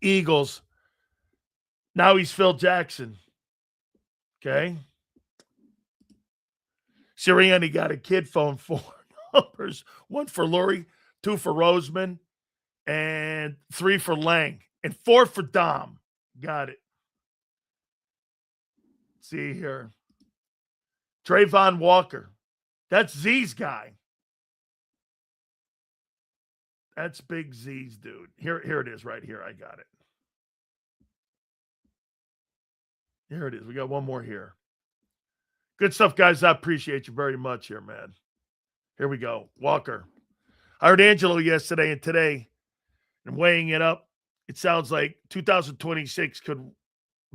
Eagles. Now he's Phil Jackson. Okay. Sirianni got a kid phone, 4 numbers. 1 for Lurie, 2 for Roseman, and 3 for Lang, and 4 for Dom. Got it. See here. Trayvon Walker. That's Z's guy. That's Big Z's dude. Here it is right here. I got it. Here it is. We got one more here. Good stuff, guys. I appreciate you very much here, man. Here we go. Walker. I heard Angelo yesterday and today, and weighing it up, it sounds like 2026 could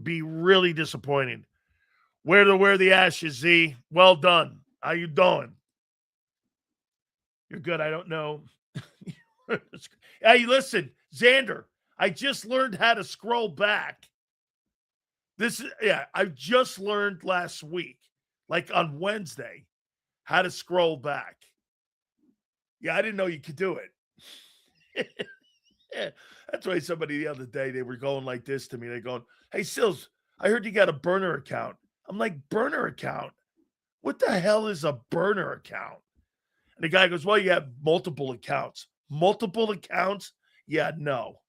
be really disappointing. Where to wear the ashes, Z? Well done. How you doing? You're good. I don't know. Hey, listen, Xander, I just learned how to scroll back. I just learned last week, like on Wednesday, how to scroll back. Yeah, I didn't know you could do it. That's why somebody the other day, they were going like this to me. They're going, hey, Sills, I heard you got a burner account. I'm like, burner account? What the hell is a burner account? And the guy goes, well, you have multiple accounts. Multiple accounts? Yeah, no.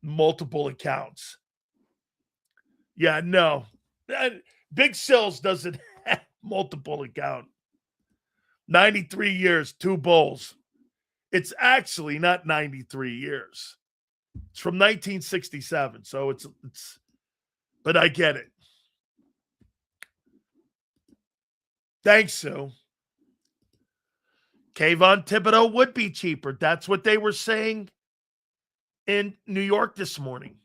Multiple accounts. Yeah, no. Big Sills doesn't have multiple account. 93 years, 2 bowls. It's actually not 93 years. It's from 1967, so it's but I get it. Thanks, Sue. Kayvon Thibodeau would be cheaper. That's what they were saying in New York this morning.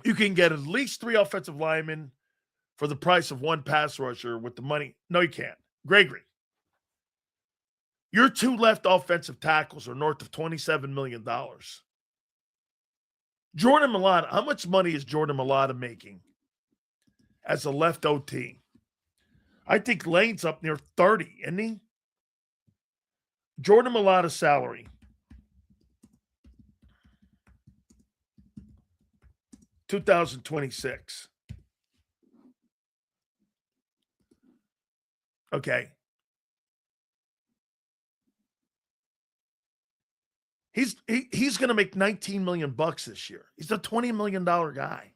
You can get at least 3 offensive linemen for the price of 1 pass rusher with the money. No, you can't. Gregory, your 2 left offensive tackles are north of $27 million. Jordan Mailata, how much money is Jordan Mailata making as a left OT? I think Lane's up near 30, isn't he? Jordan Mailata's salary. $2,026. Okay. He's going to make $19 million this year. He's a $20 million guy.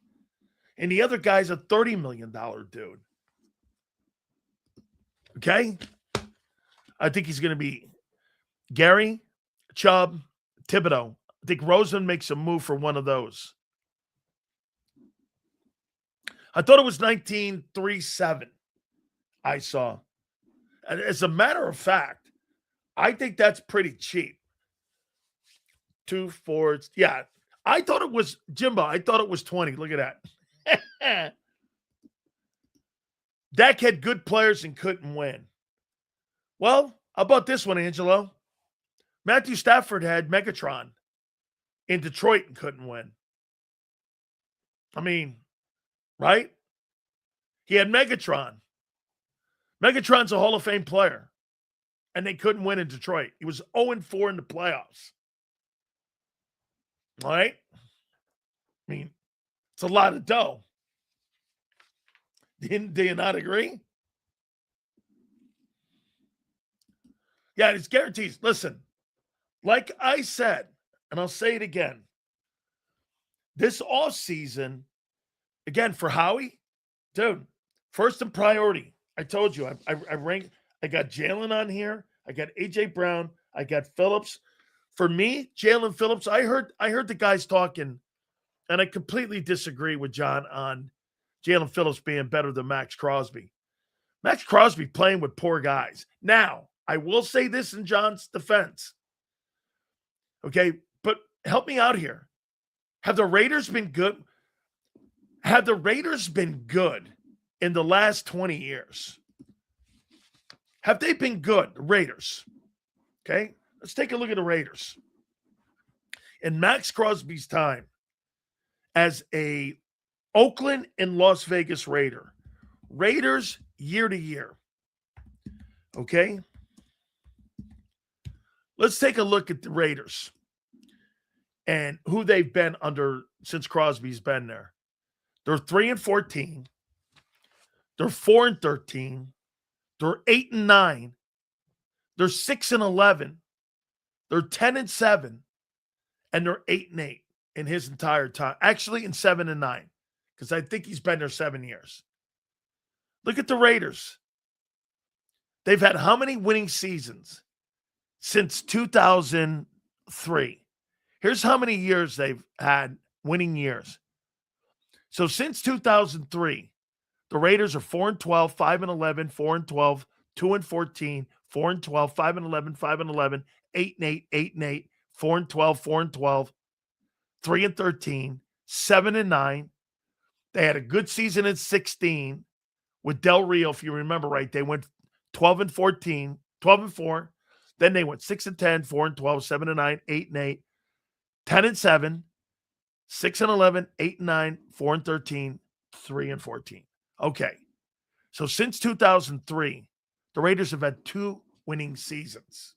And the other guy's a $30 million dude. Okay? I think he's going to be Gary, Chubb, Thibodeau. I think Rosen makes a move for one of those. I thought it was 19.37 I saw. And as a matter of fact, I think that's pretty cheap. 2 forwards. Yeah. I thought it was, Jimbo, I thought it was 20. Look at that. Dak had good players and couldn't win. Well, how about this one, Angelo? Matthew Stafford had Megatron in Detroit and couldn't win. I mean, right? He had Megatron. Megatron's a Hall of Fame player, and they couldn't win in Detroit. He was 0-4 in the playoffs. All right? I mean, it's a lot of dough. Do you not agree? Yeah, it's guarantees. Listen, like I said, and I'll say it again, this offseason, again, for Howie, dude, first in priority. I told you, I ranked, I got Jalen on here. I got A.J. Brown. I got Phillips. For me, Jalen Phillips, I heard the guys talking, and I completely disagree with John on Jalen Phillips being better than Max Crosby. Max Crosby playing with poor guys. Now, I will say this in John's defense. Okay, but help me out here. Have the Raiders been good? Have the Raiders been good in the last 20 years? Have they been good, the Raiders? Okay, let's take a look at the Raiders. In Max Crosby's time as a Oakland and Las Vegas Raider, Raiders year to year. Okay, let's take a look at the Raiders. and who they've been under since Crosby's been there. They're 3-14. They're 4-13. They're 8-9. They're 6-11. They're 10-7, and they're 8-8 in his entire time. Actually, in 7-9, because I think he's been there 7 years. Look at the Raiders. They've had how many winning seasons since 2003? Here's how many years they've had winning years. So since 2003, the Raiders are 4-12, 5-11, 4-12, 2-14, 4-12, 5-11, 5-11, 8-8, 8-8, 4-12, 4-12, 3-13, 7-9. They had a good season in 16 with Del Rio, if you remember right. They went 12-14, 12-4. Then they went 6-10, 4-12, 7-9, 8-8, 10-7, 6-11, 8-9, 4-13, 3-14. Okay. So since 2003, the Raiders have had 2 winning seasons.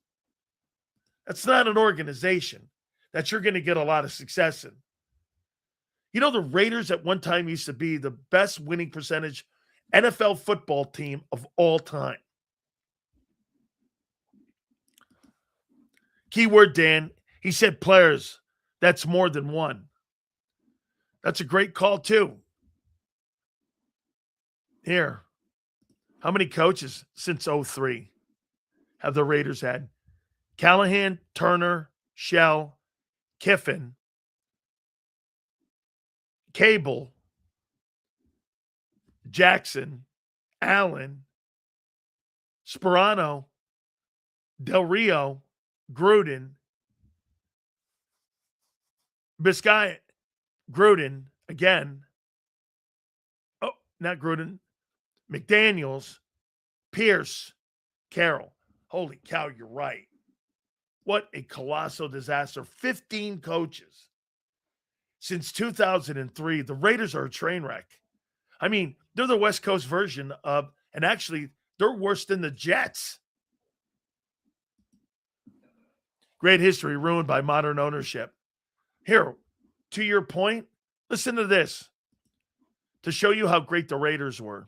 That's not an organization that you're going to get a lot of success in. You know, the Raiders at one time used to be the best winning percentage NFL football team of all time. Keyword, Dan. He said players. That's more than one. That's a great call, too. Here. How many coaches since 03 have the Raiders had? Callahan, Turner, Shell, Kiffin, Cable, Jackson, Allen, Sperano, Del Rio, Gruden, Biscayne, Gruden again. Oh, not Gruden. McDaniels, Pierce, Carroll. Holy cow, you're right. What a colossal disaster. 15 coaches. Since 2003, the Raiders are a train wreck. I mean, they're the West Coast version of, and actually, they're worse than the Jets. Great history ruined by modern ownership. Here, to your point, listen to this to show you how great the Raiders were.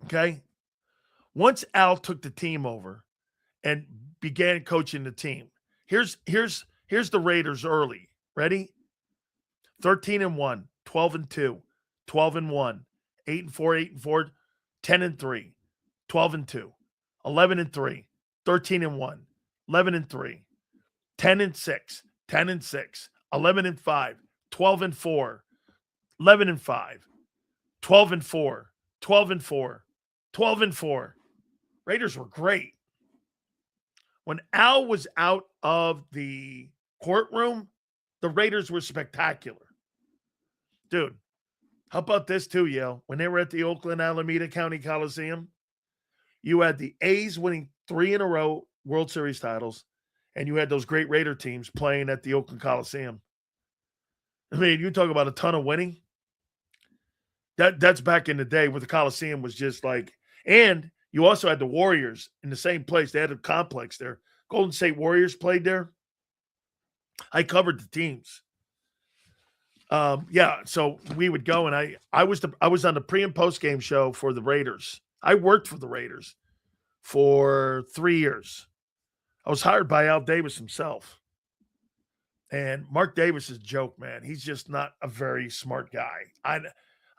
Okay? Once Al took the team over and began coaching the team, here's the Raiders early. Ready? 13-1, 12-2, 12-1, 8-4, 8-4, 10-3, 12-2, 11-3, 13-1, 11-3, 10-6, 10-6, 11-5, 12-4, 11-5, 12-4, 12-4, 12-4. Raiders were great. When Al was out of the courtroom, the Raiders were spectacular. Dude, how about this too, Yale? When they were at the Oakland Alameda County Coliseum, you had the A's winning 3 in a row World Series titles, and you had those great Raider teams playing at the Oakland Coliseum. I mean, you talk about a ton of winning. That's back in the day where the Coliseum was just like, and you also had the Warriors in the same place. They had a complex there. Golden State Warriors played there. I covered the teams. Yeah, so we would go, and I was on the pre and post game show for the Raiders. I worked for the Raiders for 3 years. I was hired by Al Davis himself. And Mark Davis is a joke, man. He's just not a very smart guy.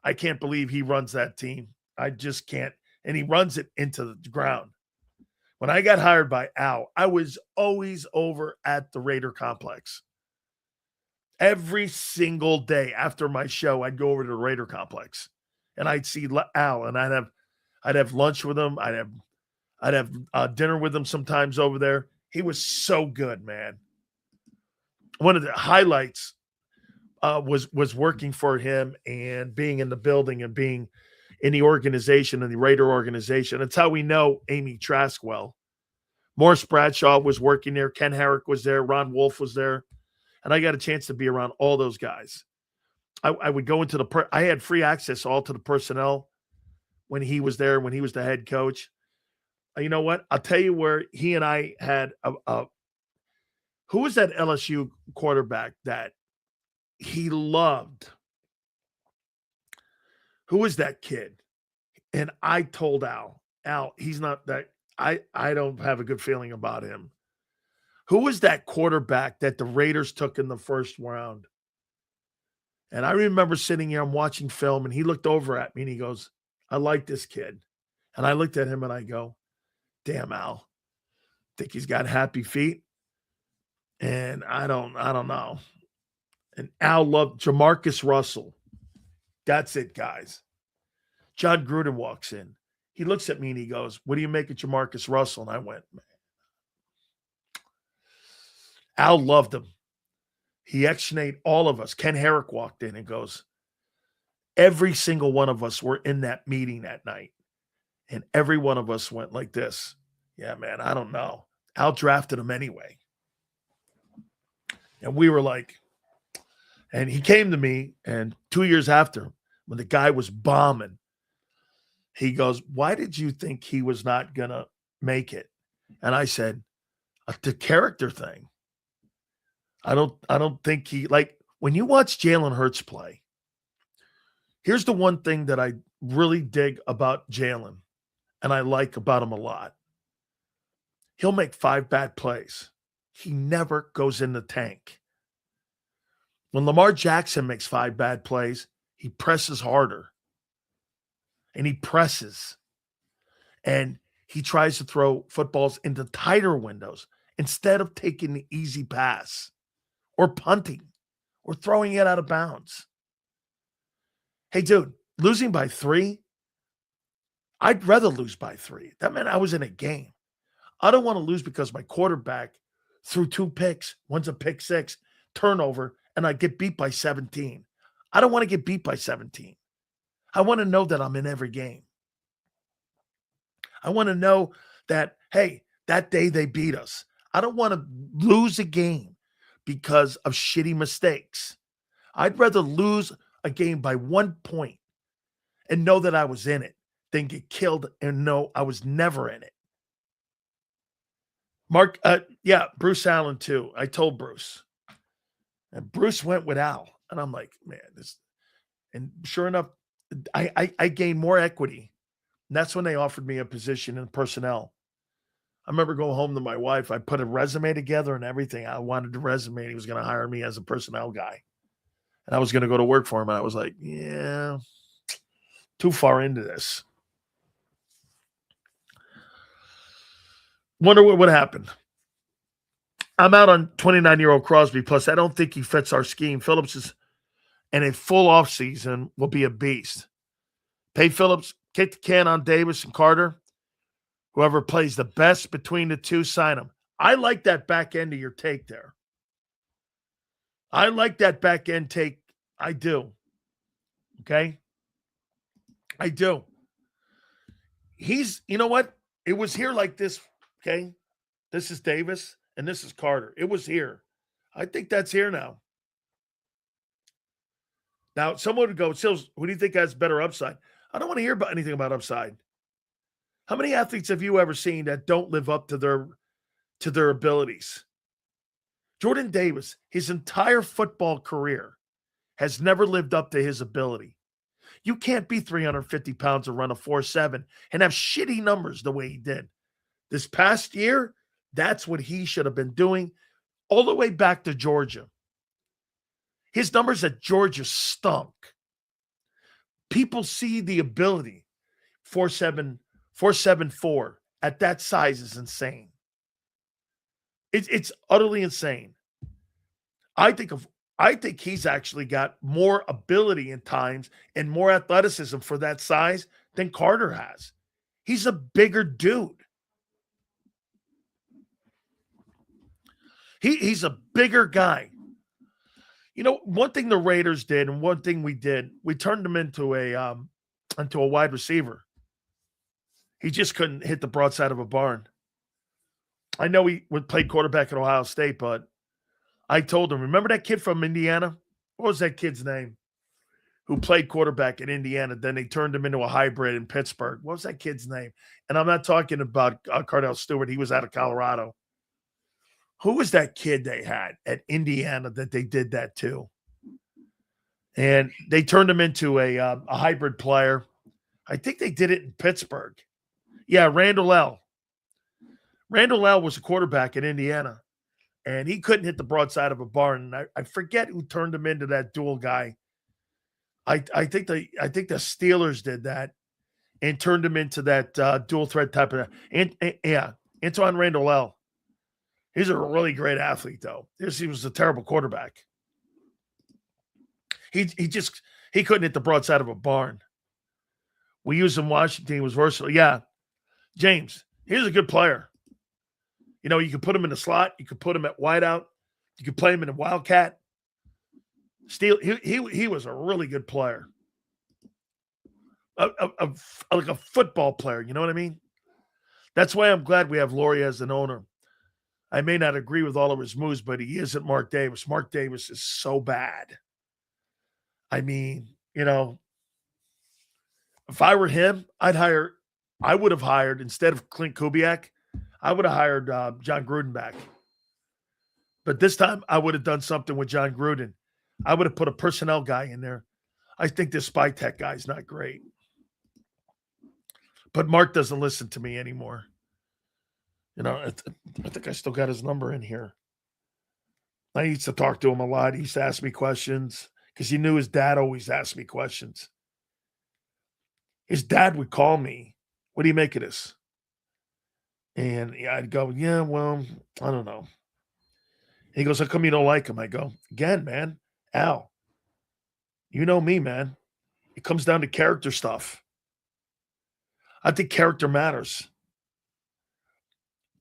I can't believe he runs that team. I just can't. And he runs it into the ground. When I got hired by Al, I was always over at the Raider complex. Every single day after my show, I'd go over to the Raider complex, and I'd see Al, and I'd have lunch with him. I'd have dinner with him sometimes over there. He was so good, man. One of the highlights was working for him and being in the building and being in the organization and the Raider organization. That's how we know Amy Trask well. Morris Bradshaw was working there. Ken Herrick was there. Ron Wolf was there. And I got a chance to be around all those guys. I would go into I had free access all to the personnel when he was there, when he was the head coach. You know what? I'll tell you where he and I had Who was that LSU quarterback that he loved? Who was that kid? And I told Al, he's not that. I don't have a good feeling about him. Who was that quarterback that the Raiders took in the first round? And I remember sitting here, I'm watching film, and he looked over at me and he goes, I like this kid. And I looked at him and I go, damn, Al, think he's got happy feet? And I don't know. And Al loved Jamarcus Russell. That's it, guys. John Gruden walks in. He looks at me and he goes, what do you make of Jamarcus Russell? And I went, man. Al loved him. He X-nayed all of us. Ken Herrick walked in and goes, every single one of us were in that meeting that night. And every one of us went like this. Yeah, man, I don't know. Al drafted him anyway. And we were like, and he came to me, and 2 years after, when the guy was bombing, he goes, why did you think he was not going to make it? And I said, the character thing. I don't think he, like, when you watch Jalen Hurts play, here's the one thing that I really dig about Jalen, and I like about him a lot. He'll make 5 bad plays. He never goes in the tank. When Lamar Jackson makes 5 bad plays, he presses harder. And he presses. And he tries to throw footballs into tighter windows instead of taking the easy pass or punting or throwing it out of bounds. Hey, dude, losing by 3, I'd rather lose by 3. That meant I was in a game. I don't want to lose because my quarterback threw 2 picks. One's a pick 6, turnover, and I get beat by 17. I don't want to get beat by 17. I want to know that I'm in every game. I want to know that, hey, that day they beat us. I don't want to lose a game because of shitty mistakes. I'd rather lose a game by 1 point and know that I was in it than get killed and know I was never in it. Bruce Allen too. I told Bruce. And Bruce went with Al. And I'm like, man, and sure enough, I gained more equity. And that's when they offered me a position in personnel. I remember going home to my wife. I put a resume together and everything. I wanted the resume. And he was going to hire me as a personnel guy. And I was going to go to work for him. And I was like, yeah, too far into this. Wonder what happened. I'm out on 29-year-old Crosby. Plus, I don't think he fits our scheme. Phillips is in a full offseason will be a beast. Pay Phillips, kick the can on Davis and Carter. Whoever plays the best between the two, sign him. I like that back end of your take there. I like that back end take. I do. Okay? I do. You know what? It was here like this, okay? This is Davis, and this is Carter. It was here. I think that's here now. Now, someone would go, Sills, who do you think has better upside? I don't want to hear about anything about upside. How many athletes have you ever seen that don't live up to their abilities? Jordan Davis, his entire football career, has never lived up to his ability. You can't be 350 pounds and run a 4.7 and have shitty numbers the way he did. This past year, that's what he should have been doing all the way back to Georgia. His numbers at Georgia stunk. People see the ability. 4.7, 4.74 at that size is insane. It's utterly insane. I think he's actually got more ability in times and more athleticism for that size than Carter has. He's a bigger dude. He's a bigger guy. You know, one thing the Raiders did and one thing we did, we turned him into a wide receiver. He just couldn't hit the broadside of a barn. I know he would play quarterback at Ohio State, but I told him, remember that kid from Indiana? What was that kid's name? Who played quarterback in Indiana. Then they turned him into a hybrid in Pittsburgh. What was that kid's name? And I'm not talking about Cardell Stewart. He was out of Colorado. Who was that kid they had at Indiana that they did that to? And they turned him into a hybrid player. I think they did it in Pittsburgh. Yeah, Randall L. Randall L was a quarterback at Indiana, and he couldn't hit the broadside of a barn. And I forget who turned him into that dual guy. I think the Steelers did that and turned him into that dual threat type of. Yeah, Antoine Randall L. He's a really great athlete, though. He was a terrible quarterback. He couldn't hit the broadside of a barn. We used him in Washington. He was versatile. Yeah. James, he's a good player. You know, you could put him in the slot. You could put him at wideout. You could play him in a wildcat. He was a really good player. Like a football player. You know what I mean? That's why I'm glad we have Laurie as an owner. I may not agree with all of his moves, but he isn't Mark Davis. Mark Davis is so bad. I mean, you know, if I were him, I would have hired, instead of Clint Kubiak, I would have hired John Gruden back. But this time, I would have done something with John Gruden. I would have put a personnel guy in there. I think this spy tech guy is not great. But Mark doesn't listen to me anymore. You know, I think I still got his number in here. I used to talk to him a lot. He used to ask me questions because he knew his dad always asked me questions. His dad would call me, "What do you make of this?" And I'd go, "Yeah, well, I don't know." He goes, "How come you don't like him?" I go, "Again, man, Al, you know me, man. It comes down to character stuff. I think character matters.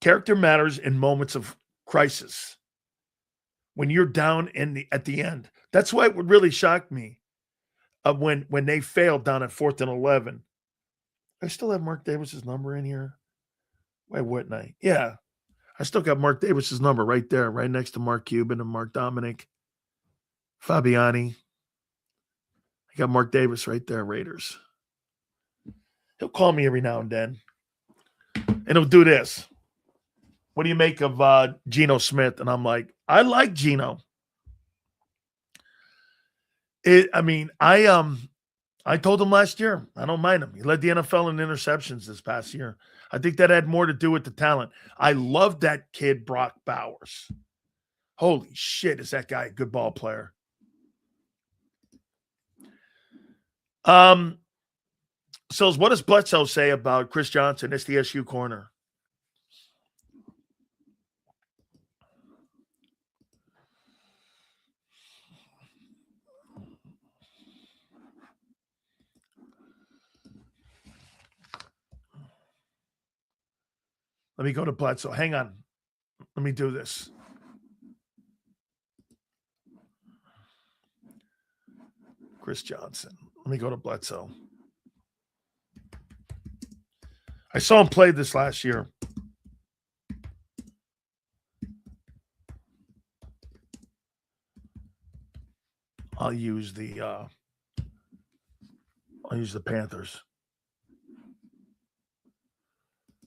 Character matters in moments of crisis. When you're down at the end. That's why it would really shock me when they failed down at 4th and 11. I still have Mark Davis's number in here. Why wouldn't I? Yeah. I still got Mark Davis's number right there, right next to Mark Cuban and Mark Dominic, Fabiani. I got Mark Davis right there, Raiders. He'll call me every now and then. And he'll do this. "What do you make of Geno Smith?" And I'm like, I like Geno. I told him last year, I don't mind him. He led the NFL in interceptions this past year. I think that had more to do with the talent. I love that kid, Brock Bowers. Holy shit, is that guy a good ball player? So what does Bledsoe say about Chris Johnson, SDSU corner? Let me go to Bledsoe. Hang on. Let me do this. Chris Johnson. Let me go to Bledsoe. I saw him play this last year. I'll use the Panthers.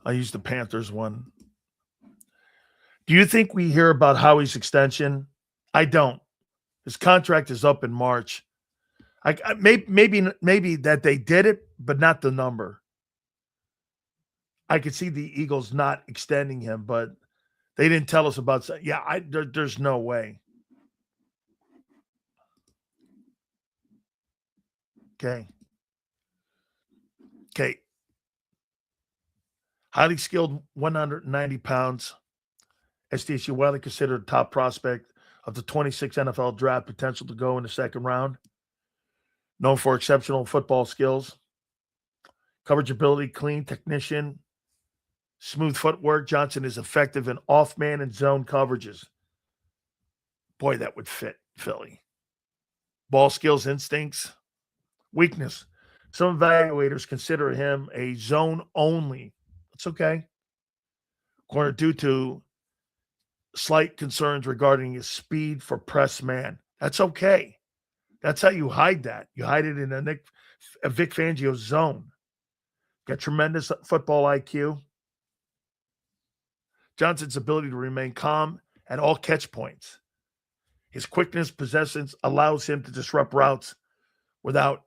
I'll use the Panthers one. Do you think we hear about Howie's extension? I don't. His contract is up in March. Maybe that they did it, but not the number. I could see the Eagles not extending him, but they didn't tell us about. Yeah, there's no way. Okay. Highly skilled, 190 pounds. SDSU widely considered a top prospect of the 26 NFL draft, potential to go in the second round. Known for exceptional football skills, coverage ability, clean technician, smooth footwork. Johnson is effective in off-man and zone coverages. Boy, that would fit Philly. Ball skills, instincts, weakness. Some evaluators consider him a zone only. It's okay. Corner due to slight concerns regarding his speed for press man. That's okay. That's how you hide that. You hide it in a Vic Fangio zone. Got tremendous football IQ. Johnson's ability to remain calm at all catch points. His quickness, possessions allows him to disrupt routes without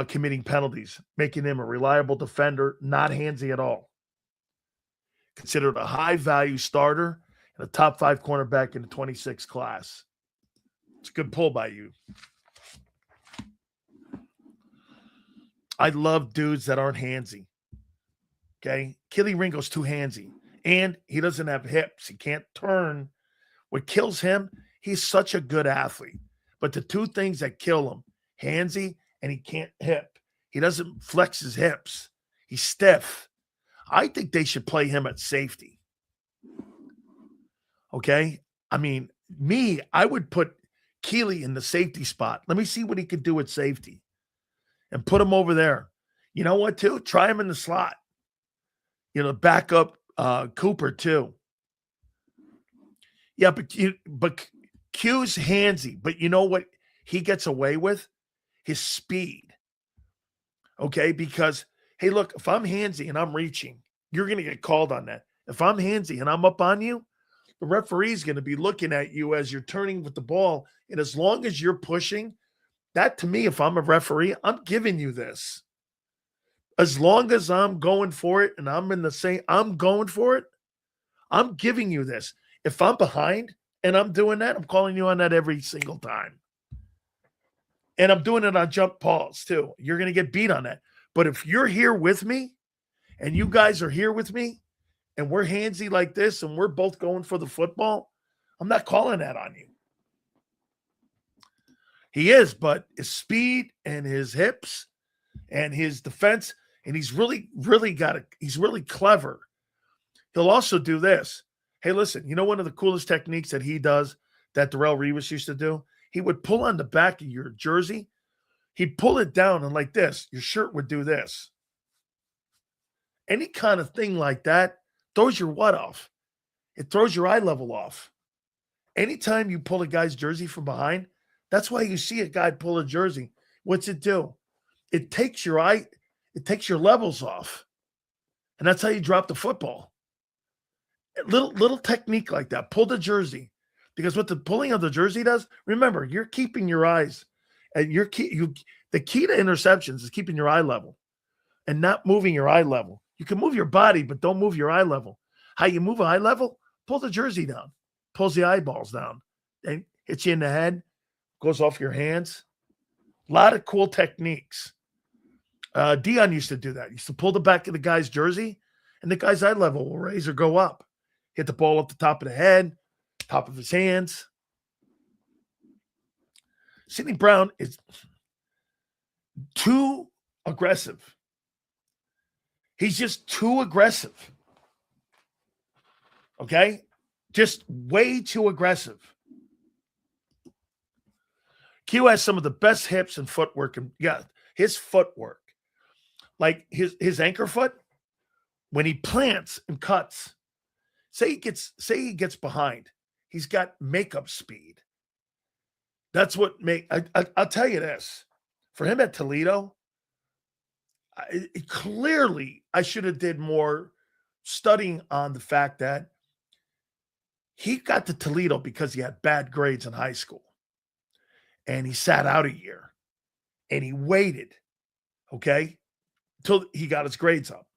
committing penalties, making him a reliable defender, not handsy at all. Considered a high-value starter and a top 5 cornerback in the 26 class. It's a good pull by you. I love dudes that aren't handsy. Okay? Kelly Ringo's too handsy. And he doesn't have hips. He can't turn. What kills him, he's such a good athlete. But the two things that kill him, handsy and he can't hip. He doesn't flex his hips. He's stiff. I think they should play him at safety. Okay? I mean, I would put Keeley in the safety spot. Let me see what he could do at safety. And put him over there. You know what, too? Try him in the slot. Back up Cooper, too. Yeah, but Q's handsy. But you know what he gets away with? His speed. Okay? Because, hey, look, if I'm handsy and I'm reaching, you're going to get called on that. If I'm handsy and I'm up on you, the referee's going to be looking at you as you're turning with the ball. And as long as you're pushing, that to me, if I'm a referee, I'm giving you this. As long as I'm going for it and I'm going for it, I'm giving you this. If I'm behind and I'm doing that, I'm calling you on that every single time. And I'm doing it on jump balls too. You're going to get beat on that. But if you're here with me and you guys are here with me and we're handsy like this and we're both going for the football, I'm not calling that on you. He is, but his speed and his hips and his defense, and he's really clever. He'll also do this. Hey, listen, one of the coolest techniques that he does that Darrelle Revis used to do? He would pull on the back of your jersey. He'd pull it down and like this, your shirt would do this. Any kind of thing like that throws your what off? It throws your eye level off. Anytime you pull a guy's jersey from behind, that's why you see a guy pull a jersey. What's it do? It takes your levels off. And that's how you drop the football. Little technique like that. Pull the jersey. Because what the pulling of the jersey does, remember, you're keeping your eyes. And the key to interceptions is keeping your eye level and not moving your eye level. You can move your body, but don't move your eye level. How you move eye level? Pull the jersey down. Pulls the eyeballs down. And hits you in the head. Goes off your hands. A lot of cool techniques. DeJean used to do that. He used to pull the back of the guy's jersey, and the guy's eye level will raise or go up. Hit the ball up the top of the head, top of his hands. Sidney Brown is too aggressive. He's just too aggressive. Okay? Just way too aggressive. Q has some of the best hips and footwork. And yeah, his footwork. Like his anchor foot, when he plants and cuts, say he gets behind, he's got makeup speed. That's what I'll tell you this. For him at Toledo, clearly I should have did more studying on the fact that he got to Toledo because he had bad grades in high school. And he sat out a year. And he waited, okay, until he got his grades up.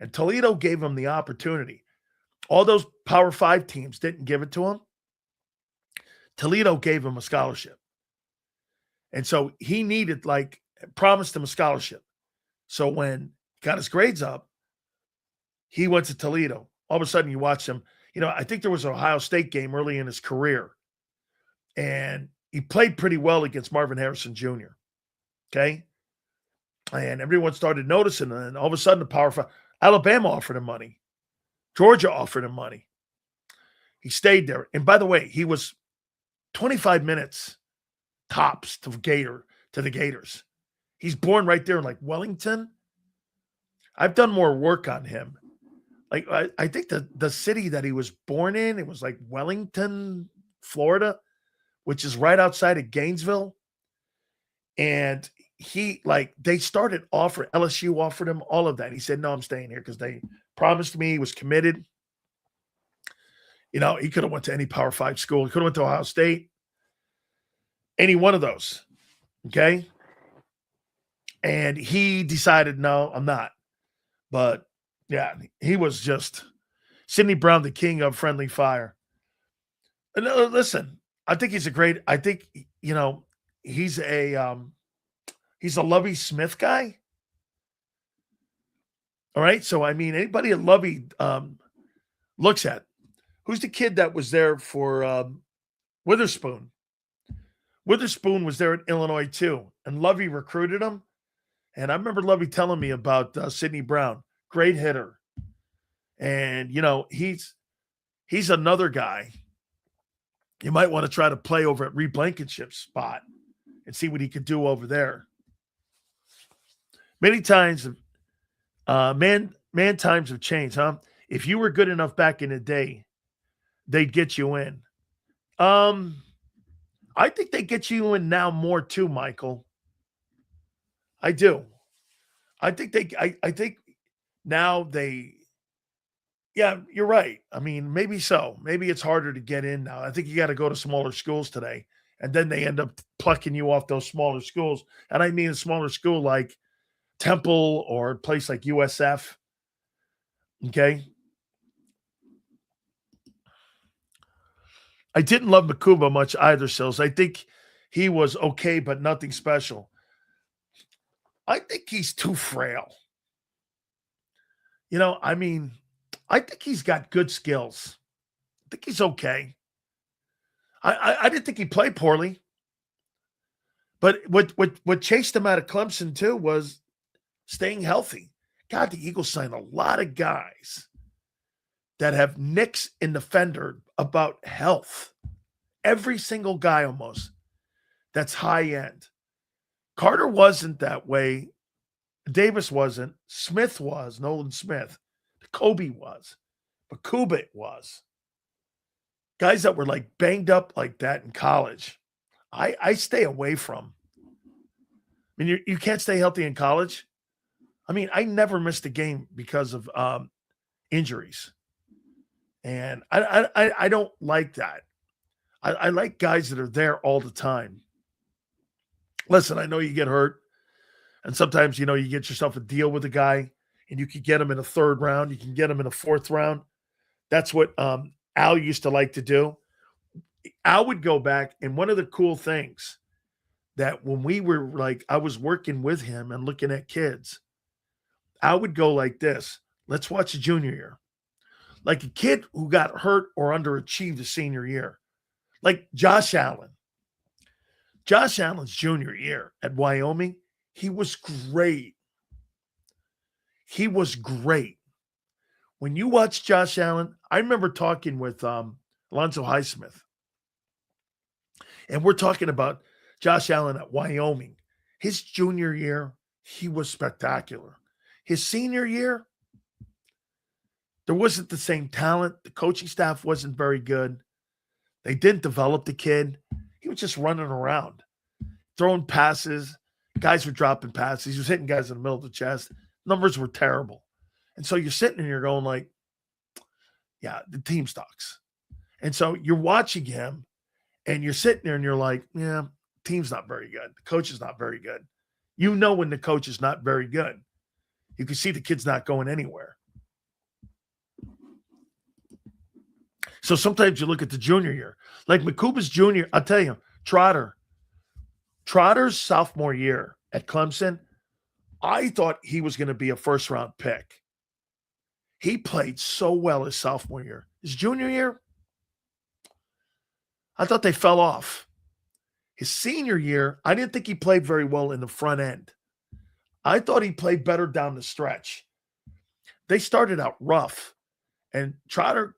And Toledo gave him the opportunity. All those Power 5 teams didn't give it to him. Toledo gave him a scholarship. And so he promised him a scholarship. So when he got his grades up, he went to Toledo. All of a sudden you watch him. I think there was an Ohio State game early in his career. And he played pretty well against Marvin Harrison Jr. Okay? And everyone started noticing. And all of a sudden the Power 5, Alabama offered him money. Georgia offered him money. He stayed there. And by the way, he was 25 minutes tops to the Gators. He's born right there in Wellington. I've done more work on him. I think the city that he was born in, it was Wellington, Florida, which is right outside of Gainesville. And they started offering, LSU offered him all of that. He said, no, I'm staying here because they promised me, he was committed. He could have went to any Power 5 school. He could have went to Ohio State. Any one of those. Okay? And he decided, no, I'm not. But, yeah, he was just Sidney Brown, the king of friendly fire. And listen, I think he's a great – I think, he's a Lovie Smith guy. All right? So, I mean, anybody at Lovie looks at, who's the kid that was there for Witherspoon? Witherspoon was there at Illinois too, and Lovie recruited him. And I remember Lovie telling me about Sidney Brown, great hitter. And, he's another guy you might want to try to play over at Reed Blankenship's spot and see what he could do over there. Many times, man times have changed, huh? If you were good enough back in the day, they'd get you in. I think they get you in now more too, Michael. I do. I think now yeah, you're right. I mean, maybe so. Maybe it's harder to get in now. I think you got to go to smaller schools today, and then they end up plucking you off those smaller schools. And I mean a smaller school like Temple or a place like USF. Okay. I didn't love Makuba much either, Sills. I think he was okay, but nothing special. I think he's too frail. I think he's got good skills. I think he's okay. I didn't think he played poorly. But what chased him out of Clemson, too, was staying healthy. God, the Eagles signed a lot of guys that have nicks in the fender about health. Every single guy almost that's high end. Carter wasn't that way. Davis wasn't. Smith was. Nolan Smith. Kobe was. But Kubit was. Guys that were like banged up like that in college, I stay away from. I mean, you can't stay healthy in college. I mean, I never missed a game because of injuries. And I don't like that. I like guys that are there all the time. Listen, I know you get hurt. And sometimes, you get yourself a deal with a guy and you can get him in a third round. You can get him in a fourth round. That's what Al used to like to do. Al would go back, and one of the cool things that when we were I was working with him and looking at kids, Al would go like this. Let's watch the junior year. Like a kid who got hurt or underachieved the senior year. Like Josh Allen. Josh Allen's junior year at Wyoming, he was great. He was great. When you watch Josh Allen, I remember talking with Alonzo Highsmith. And we're talking about Josh Allen at Wyoming. His junior year, he was spectacular. His senior year, there wasn't the same talent. The coaching staff wasn't very good. They didn't develop the kid. He was just running around, throwing passes. Guys were dropping passes. He was hitting guys in the middle of the chest. Numbers were terrible. And so you're sitting and you're going like, yeah, the team sucks. And so you're watching him and you're sitting there and you're like, yeah, team's not very good. The coach is not very good. You know when the coach is not very good. You can see the kid's not going anywhere. So sometimes you look at the junior year. Like Makuba's junior, I'll tell you, Trotter's sophomore year at Clemson, I thought he was going to be a first-round pick. He played so well his sophomore year. His junior year, I thought they fell off. His senior year, I didn't think he played very well in the front end. I thought he played better down the stretch. They started out rough. And Trotter,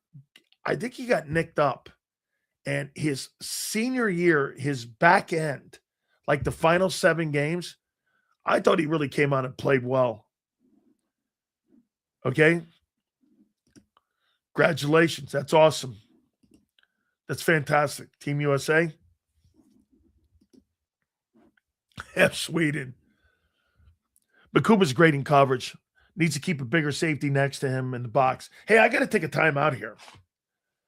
I think he got nicked up. And his senior year, his back end, like the final 7 games, I thought he really came out and played well. Okay? Congratulations. That's awesome. That's fantastic. Team USA. F Sweden. Makuba's great in coverage. Needs to keep a bigger safety next to him in the box. Hey, I got to take a time out here.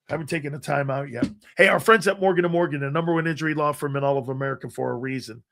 Haven't taken the time out yet. Hey, our friends at Morgan & Morgan, the number one injury law firm in all of America for a reason.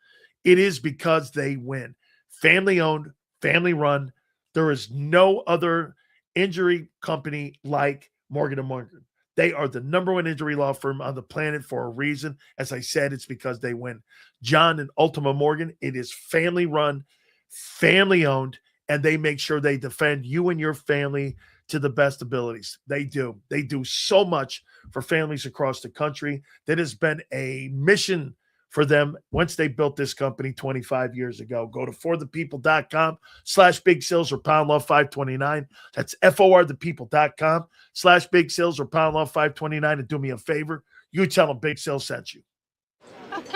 It is because they win. Family owned, family run. There is no other injury company like Morgan & Morgan. They are the number one injury law firm on the planet for a reason. As I said, it's because they win. John and Ultima Morgan, it is family run, family owned, and they make sure they defend you and your family to the best abilities. They do. They do so much for families across the country. That has been a mission for them once they built this company 25 years ago. Go to forthepeople.com/big sales or pound law 529. That's forthepeople.com/big sales or pound law 529. And do me a favor, you tell them Big Sales sent you.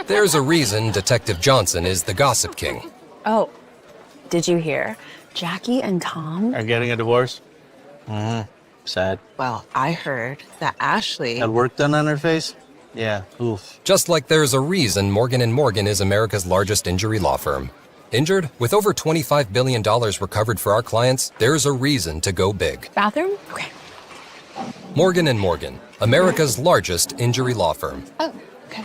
There's a reason Detective Johnson is the gossip king. Oh, did you hear? Jackie and Tom are getting a divorce? Sad. Well, I heard that Ashley had work done on her face? Yeah, oof. Just like there's a reason Morgan & Morgan is America's largest injury law firm. Injured? With over $25 billion recovered for our clients, there's a reason to go big. Bathroom? Okay. Morgan & Morgan, America's largest injury law firm. Oh, okay.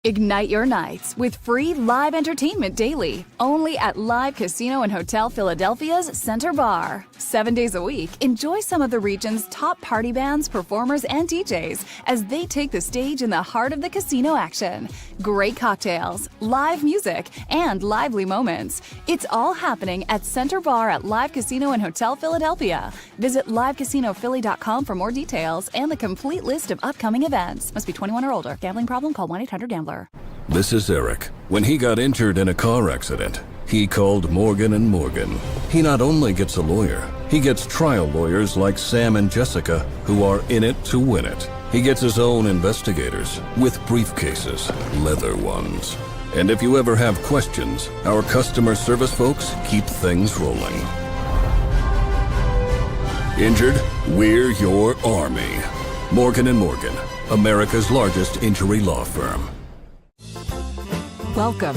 Ignite your nights with free live entertainment daily, only at Live Casino and Hotel Philadelphia's Center Bar. 7 days a week, enjoy some of the region's top party bands, performers, and DJs as they take the stage in the heart of the casino action. Great cocktails, live music, and lively moments. It's all happening at Center Bar at Live Casino and Hotel Philadelphia. Visit livecasinophilly.com for more details and the complete list of upcoming events. Must be 21 or older. Gambling problem? Call 1-800-GAMBLER. This is Eric. When he got injured in a car accident, he called Morgan & Morgan. He not only gets a lawyer, he gets trial lawyers like Sam and Jessica who are in it to win it. He gets his own investigators with briefcases, leather ones. And if you ever have questions, our customer service folks keep things rolling. Injured? We're your army. Morgan & Morgan, America's largest injury law firm. Welcome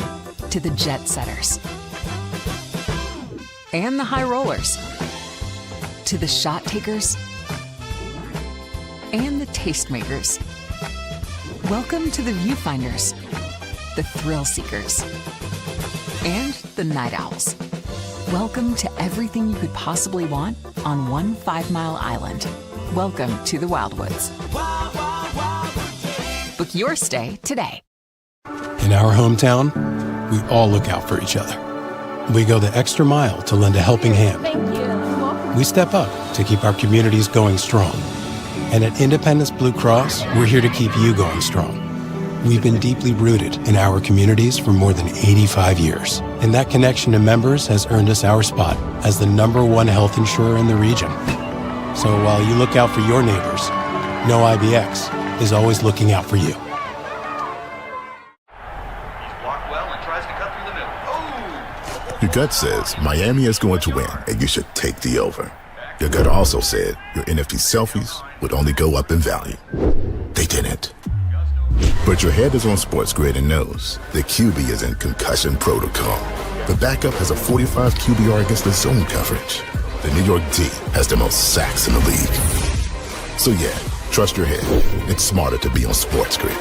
to the Jet Setters and the High Rollers, to the Shot Takers and the Tastemakers. Welcome to the Viewfinders, the Thrill Seekers, and the Night Owls. Welcome to everything you could possibly want on one 5-mile island. Welcome to the Wildwoods. Book your stay today. In our hometown, we all look out for each other. We go the extra mile to lend a helping hand. Thank you. We step up to keep our communities going strong. And at Independence Blue Cross, we're here to keep you going strong. We've been deeply rooted in our communities for more than 85 years. And that connection to members has earned us our spot as the #1 health insurer in the region. So while you look out for your neighbors, know IBX is always looking out for you. Your gut says Miami is going to win, and you should take the over. Your gut also said your NFT selfies would only go up in value. They didn't. But your head is on Sports Grid and knows the QB is in concussion protocol. The backup has a 45 QBR against the zone coverage. The New York D has the most sacks in the league. So yeah, trust your head. It's smarter to be on Sports Grid.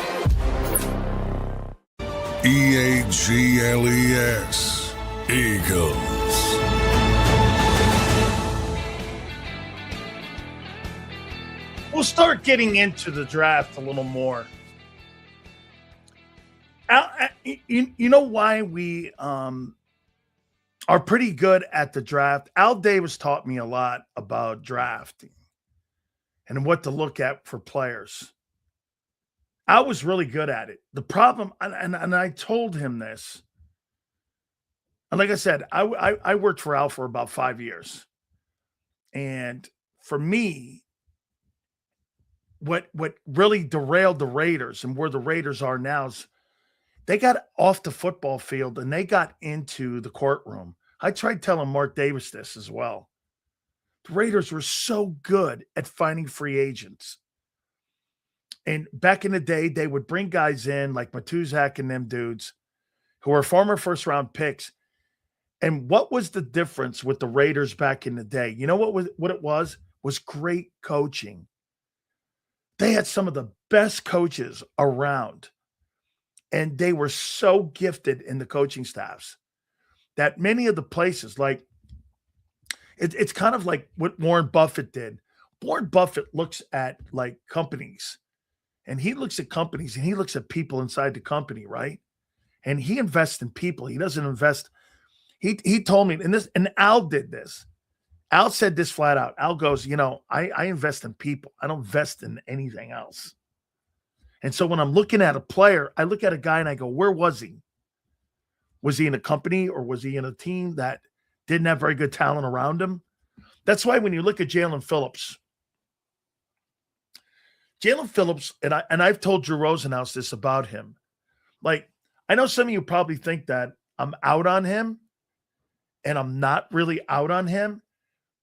EAGLES. Eagles. We'll start getting into the draft a little more. You know why we are pretty good at the draft? Al Davis taught me a lot about drafting and what to look at for players. I was really good at it. The problem, and I told him this, and like I said, I worked for Al for about 5 years. And for me, what really derailed the Raiders and where the Raiders are now is they got off the football field and they got into the courtroom. I tried telling Mark Davis this as well. The Raiders were so good at finding free agents. And back in the day, they would bring guys in like Matuzak and them dudes who were former first-round picks. And what was the difference with the Raiders back in the day? You know what it was? Was great coaching. They had some of the best coaches around, and they were so gifted in the coaching staffs that many of the places, like it's kind of like what Warren Buffett did. Warren Buffett looks at like companies, and he looks at companies and he looks at people inside the company, right? And he invests in people. He doesn't invest. He told me, and Al did this. Al said this flat out. Al goes, I invest in people. I don't invest in anything else. And so when I'm looking at a player, I look at a guy and I go, where was he? Was he in a company or was he in a team that didn't have very good talent around him? That's why when you look at Jalen Phillips, and I've told Drew Rosenhaus this about him. Like, I know some of you probably think that I'm out on him, and I'm not really out on him,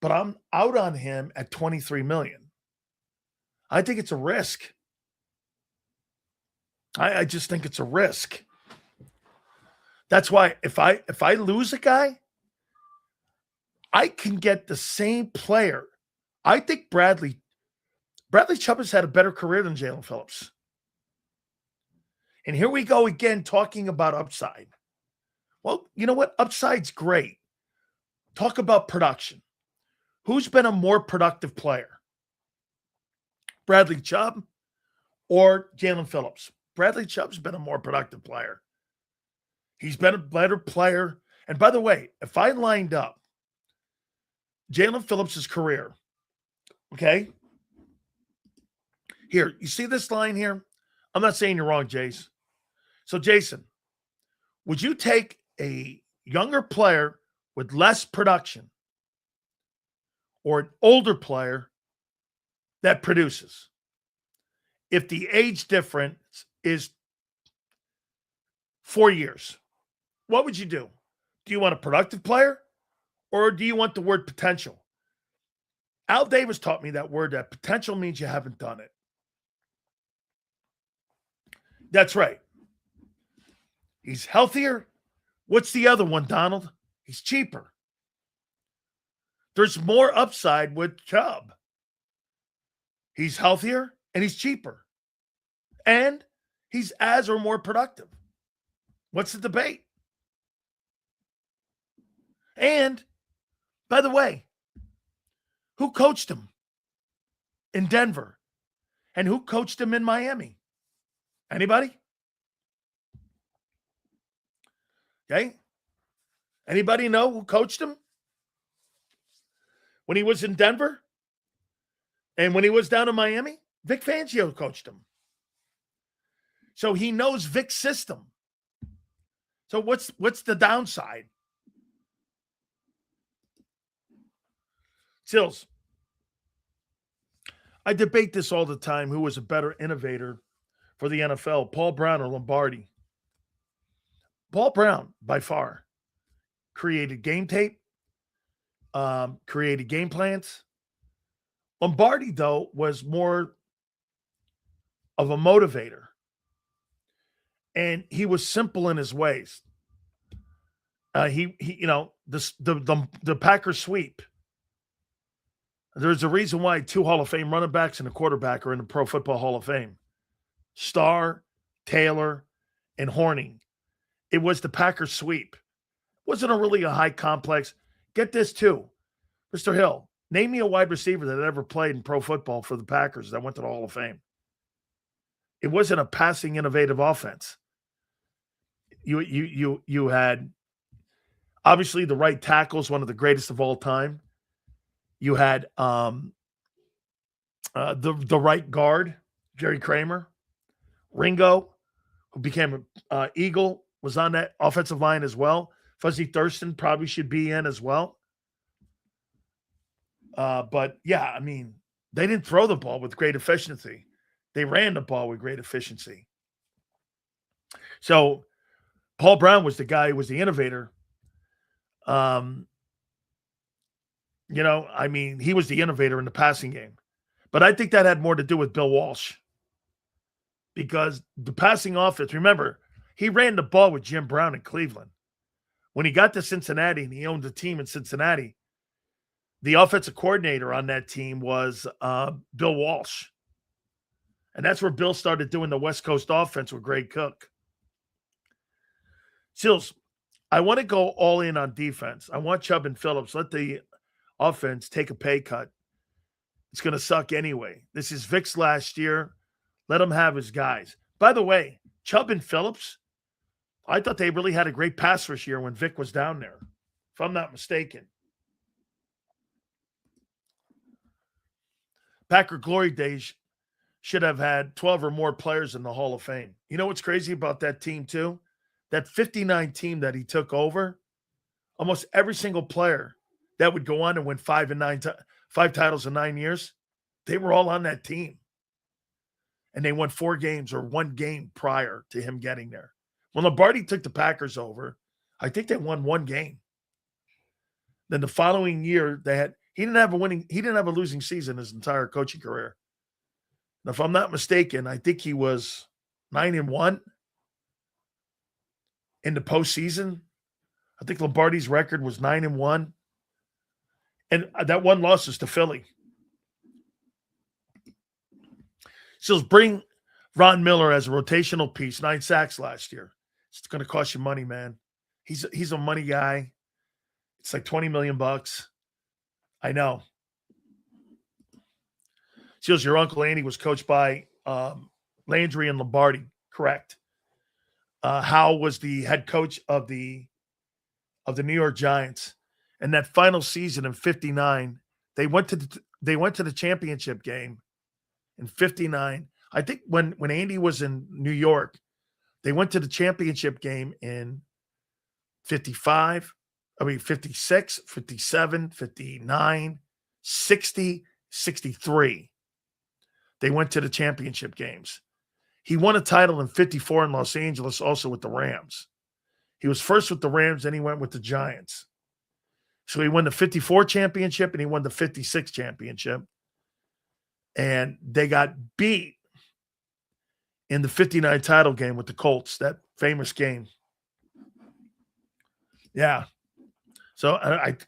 but I'm out on him at $23 million. I think it's a risk. I just think it's a risk. That's why if I lose a guy, I can get the same player. I think Bradley Chubb has had a better career than Jalen Phillips. And here we go again talking about upside. Well, you know what? Upside's great. Talk about production. Who's been a more productive player? Bradley Chubb or Jalen Phillips? Bradley Chubb's been a more productive player. He's been a better player. And by the way, if I lined up Jalen Phillips' career, okay? Here, you see this line here? I'm not saying you're wrong, Jace. So, Jason, would you take a younger player with less production or an older player that produces if the age difference is 4 years? What would you do? Do you want a productive player or do you want the word potential? Al Davis taught me that word, that potential means you haven't done it. That's right. He's healthier. What's the other one, Donald? He's cheaper. There's more upside with Chubb. He's healthier and he's cheaper. And he's as or more productive. What's the debate? And, by the way, who coached him in Denver? And who coached him in Miami? Anybody? Okay. Anybody know who coached him when he was in Denver and when he was down in Miami? Vic Fangio coached him. So he knows Vic's system. So what's the downside? Sills, I debate this all the time. Who was a better innovator for the NFL, Paul Brown or Lombardi? Paul Brown, by far, created game tape, created game plans. Lombardi, though, was more of a motivator. And he was simple in his ways. The Packers sweep. There's a reason why 2 Hall of Fame running backs and a quarterback are in the Pro Football Hall of Fame. Starr, Taylor, and Horning. It was the Packers sweep. Wasn't a high complex. Get this too. Mr. Hill, name me a wide receiver that ever played in pro football for the Packers that went to the Hall of Fame. It wasn't a passing innovative offense. You had obviously the right tackle is one of the greatest of all time. You had the right guard, Jerry Kramer. Ringo, who became an Eagle, was on that offensive line as well. Fuzzy Thurston probably should be in as well. But, yeah, I mean, they didn't throw the ball with great efficiency. They ran the ball with great efficiency. So Paul Brown was the guy who was the innovator. He was the innovator in the passing game. But I think that had more to do with Bill Walsh. Because the passing offense, remember, he ran the ball with Jim Brown in Cleveland. When he got to Cincinnati and he owned the team in Cincinnati, the offensive coordinator on that team was Bill Walsh. And that's where Bill started doing the West Coast offense with Greg Cook. Seals, I want to go all in on defense. I want Chubb and Phillips. Let the offense take a pay cut. It's going to suck anyway. This is Vic's last year. Let him have his guys. By the way, Chubb and Phillips, I thought they really had a great pass rush year when Vic was down there, if I'm not mistaken. Packer Glory Days should have had 12 or more players in the Hall of Fame. You know what's crazy about that team, too? That 59 team that he took over, almost every single player that would go on and win 5 titles in 9 years, they were all on that team. And they won 4 games or 1 game prior to him getting there. When Lombardi took the Packers over, I think they won 1 game. Then the following year, he didn't have a losing season his entire coaching career. Now, if I'm not mistaken, I think he was 9-1 in the postseason. I think Lombardi's record was 9-1. And that 1 loss is to Philly. So bring Ron Miller as a rotational piece, 9 sacks last year. It's going to cost you money, man. He's a money guy. It's like $20 million. I know. Seals, your Uncle Andy was coached by Landry and Lombardi, correct? Howell was the head coach of the New York Giants. And that final season in 59, they went to the championship game in 59. I think when Andy was in New York, they went to the championship game in 56, 57, 59, 60, 63. They went to the championship games. He won a title in 54 in Los Angeles, also with the Rams. He was first with the Rams, then he went with the Giants. So he won the 54 championship and he won the 56 championship. And they got beat in the 59 title game with the Colts, that famous game. Yeah. So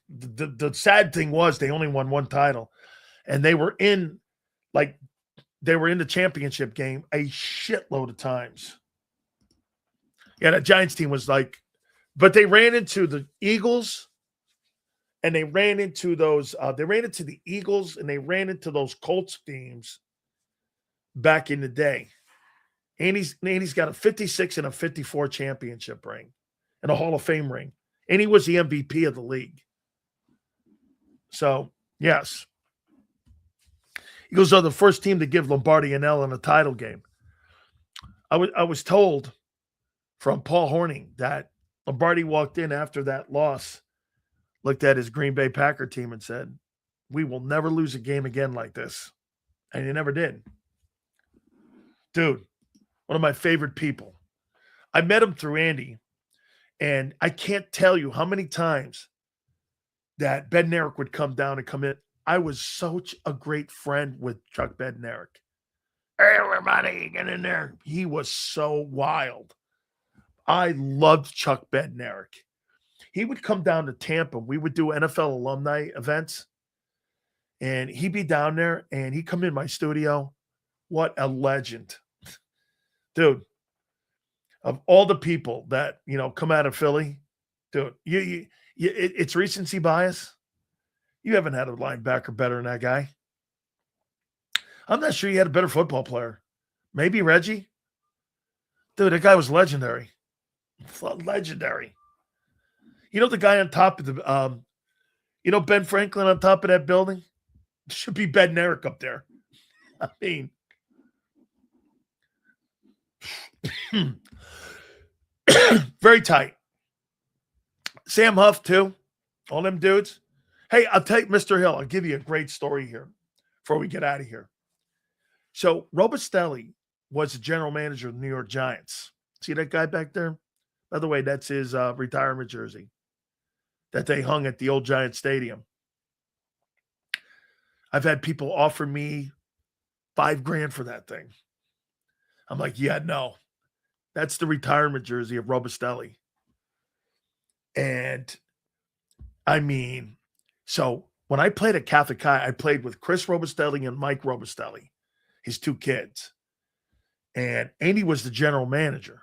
the sad thing was they only won 1 title. And they were in the championship game a shitload of times. Yeah, that Giants team was but they ran into the Eagles and they ran into the Eagles and they ran into those Colts teams back in the day. Andy's got a 56 and a 54 championship ring and a Hall of Fame ring. And he was the MVP of the league. So, yes. Eagles are the first team to give Lombardi an L in a title game. I was told from Paul Hornung that Lombardi walked in after that loss, looked at his Green Bay Packer team and said, "We will never lose a game again like this." And he never did. Dude, one of my favorite people. I met him through Andy, and I can't tell you how many times that Bednarik would come down and come in. I was such a great friend with Chuck Bednarik. Hey, everybody, get in there. He was so wild. I loved Chuck Bednarik. He would come down to Tampa. We would do NFL alumni events. And he'd be down there, and he'd come in my studio. What a legend. Dude, of all the people that, come out of Philly, dude, it's recency bias. You haven't had a linebacker better than that guy. I'm not sure you had a better football player. Maybe Reggie. Dude, that guy was legendary. Legendary. The guy on top of the, Ben Franklin on top of that building? Should be Bednarik up there. I mean, very tight. Sam Huff, too. All them dudes. Hey, I'll tell you, Mr. Hill, I'll give you a great story here before we get out of here. So, Robustelli was the general manager of the New York Giants. See that guy back there? By the way, that's his retirement jersey that they hung at the old Giant Stadium. I've had people offer me $5,000 for that thing. I'm like, yeah, no. That's the retirement jersey of Robustelli. And I mean, so when I played at Catholic High, I played with Chris Robustelli and Mike Robustelli, his 2 kids. and Andy was the general manager.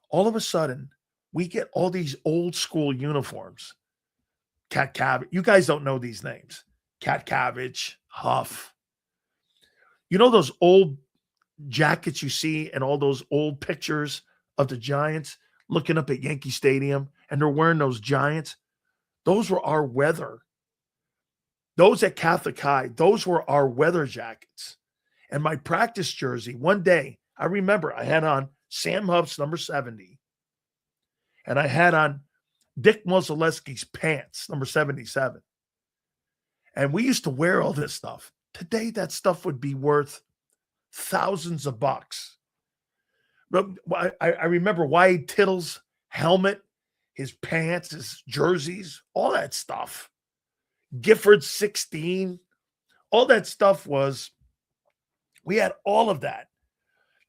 All of a sudden, we get all these old school uniforms. Cat Cabbage. You guys don't know these names. Cat Cabbage, Huff. You know those old jackets you see and all those old pictures of the Giants looking up at Yankee Stadium, and they're wearing those Giants? Those were our weather. Those at Catholic High, those were our weather jackets. And my practice jersey, one day, I remember I had on Sam Huff's number 70, and I had on Dick Mozaleski's pants, number 77. And we used to wear all this stuff. Today, that stuff would be worth thousands of bucks. But I remember Wyatt Tittle's helmet, his pants, his jerseys, all that stuff. Gifford 16, all that stuff was, we had all of that.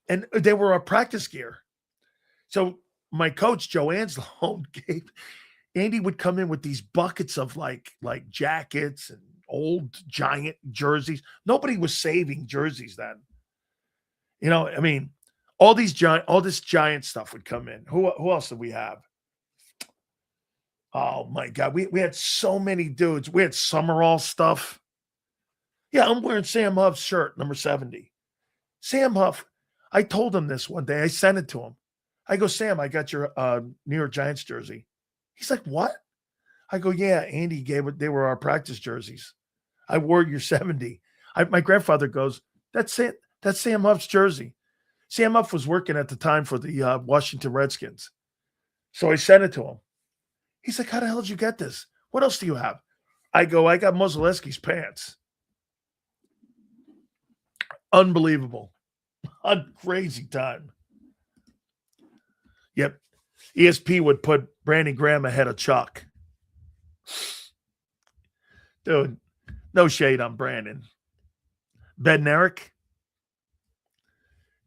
And they were our practice gear. So my coach, Joe Anslow, Andy would come in with these buckets of like jackets and old Giant jerseys. Nobody was saving jerseys then. You know, I mean, all this Giant stuff would come in. Who else did we have? Oh my God, we had so many dudes. We had Summerall stuff. Yeah, I'm wearing Sam Huff's shirt, number 70. Sam Huff, I told him this one day. I sent it to him. I go, Sam, I got your New York Giants jersey. He's like, what? I go, yeah, Andy gave it. They were our practice jerseys. I wore your 70. My grandfather goes, that's it. That's Sam Huff's jersey. Sam Huff was working at the time for the Washington Redskins. So I sent it to him. He's like, how the hell did you get this? What else do you have? I go, I got Mozaleski's pants. Unbelievable. A crazy time. Yep. ESP would put Brandon Graham ahead of Chuck. Dude, no shade on Brandon. Bednarik.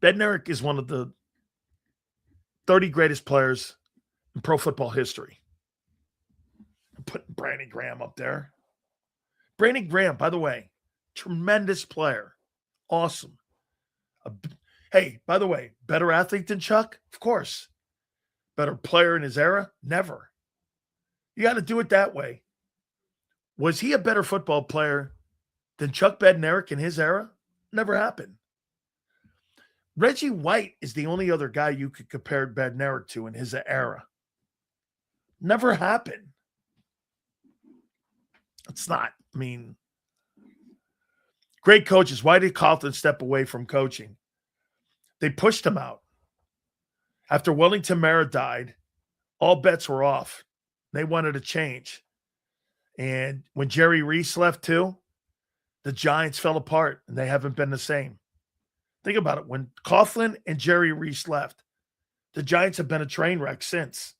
Bednarik is one of the 30 greatest players in pro football history. I'm putting Brandon Graham up there. Brandon Graham, by the way, tremendous player. Awesome. Hey, by the way, better athlete than Chuck? Of course. Better player in his era? Never. You got to do it that way. Was he a better football player than Chuck Bednarik in his era? Never happened. Reggie White is the only other guy you could compare Bednarik to in his era. Never happened. It's not. I mean, great coaches. Why did Coughlin step away from coaching? They pushed him out. After Wellington Mara died, all bets were off. They wanted a change. And when Jerry Reese left too, the Giants fell apart, and they haven't been the same. Think about it. When Coughlin and Jerry Reese left, the Giants have been a train wreck since.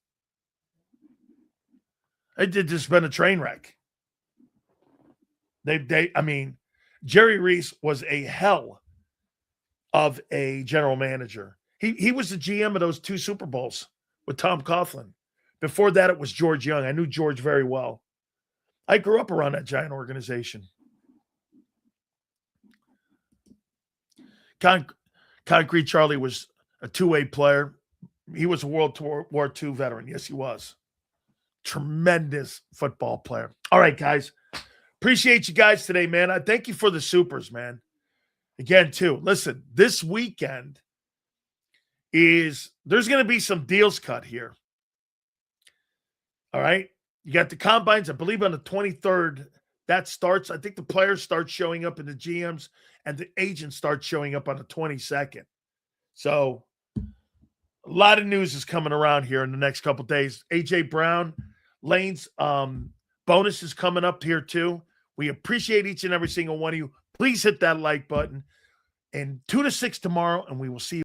It did just been a train wreck. I mean, Jerry Reese was a hell of a general manager. He was the GM of those 2 Super Bowls with Tom Coughlin. Before that, it was George Young. I knew George very well. I grew up around that Giant organization. Concrete Charlie was a two-way player. He was a World War II veteran. Yes, he was. Tremendous football player. All right, guys. Appreciate you guys today, man. I thank you for the supers, man. Again, too. Listen, this weekend there's going to be some deals cut here. All right. You got the combines, I believe, on the 23rd. That starts. I think the players start showing up in the GMs and the agents start showing up on the 22nd. So a lot of news is coming around here in the next couple of days. AJ Brown, Lane's bonus is coming up here too. We appreciate each and every single one of you. Please hit that like button. And 2 to 6 tomorrow, and we will see you.